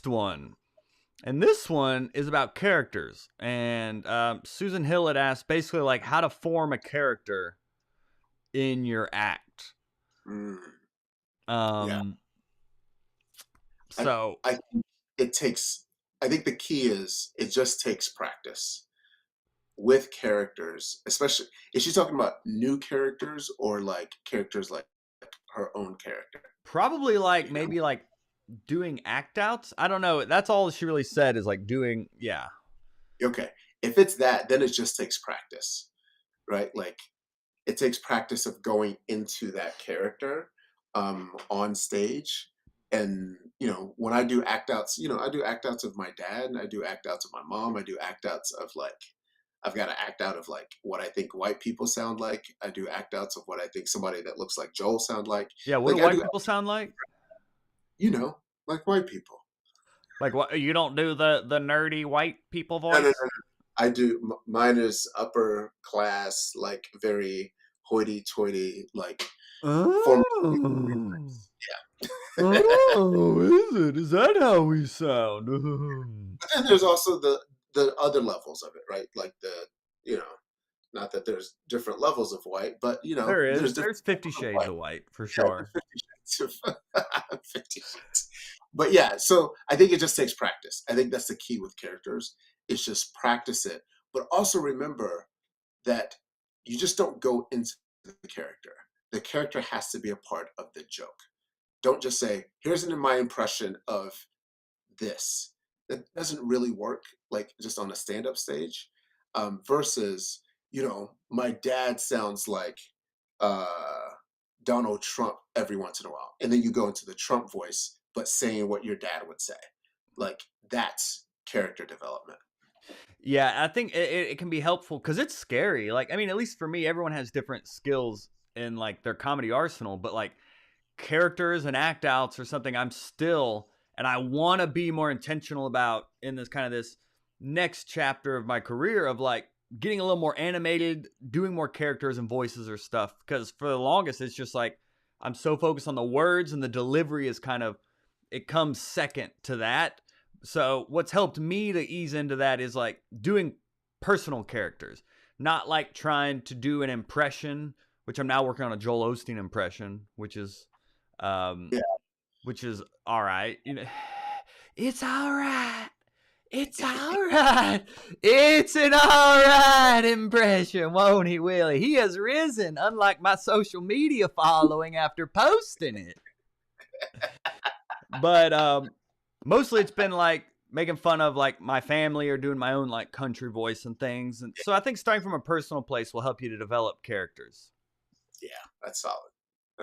next one. And this one is about characters. And Susan Hill had asked basically like how to form a character in your act. Mm, yeah. Um, I, so I think it takes, I think the key is it just takes practice with characters, especially, is she talking about new characters or like characters like her own character? probably like You know? maybe like doing act outs. I don't know. That's all she really said is like doing, yeah. Okay. If it's that, then it just takes practice, right? Like it takes practice of going into that character on stage. And when I do act outs, I do act outs of my dad, and I do act outs of my mom. I do act outs of like I've got to act out of like what I think white people sound like. I do act outs of what I think somebody that looks like Joel sound like. Yeah, what do Like I white do, people sound like? like white people. Like what, you don't do the nerdy white people No, no, no, voice? no. I do. Mine is upper class, like very hoity-toity, like former. Oh. Oh, is it? Is that how we sound? But then there's also the other levels of it, right? Like you know, not that there's different levels of white, but There is. there's different There's 50 levels of Shades white. of White for Yeah, the sure. 50 shades of 50 shades. But yeah, so I think it just takes practice. I think that's the key with characters. It's just practice it, but also remember that you just don't go into the character. The character has to be a part of the joke. Don't just say, "Here's my impression of this." That doesn't really work, like just on a stand-up stage. Versus, my dad sounds like uh, Donald Trump every once in a while, and then you go into the Trump voice, but saying what your dad would say. Like that's character development. Yeah, I think it can be helpful because it's scary. Like, I mean, at least for me, everyone has different skills in like their comedy arsenal, but like characters and act outs or something, I'm still, and I want to be more intentional about in this kind of this next chapter of my career of like getting a little more animated, doing more characters and voices or stuff. Because for the longest, it's just like I'm so focused on the words and the delivery is kind of, it comes second to that. So what's helped me to ease into that is like doing personal characters, not like trying to do an impression, which I'm now working on a Joel Osteen impression, um, Yeah. which is all right. It's all right. It's all right. It's an all right impression, won't he, Willie? He has risen, unlike my social media following after posting it. But mostly it's been like making fun of like my family or doing my own like country voice and things. And so I think starting from a personal place will help you to develop characters. Yeah, that's solid.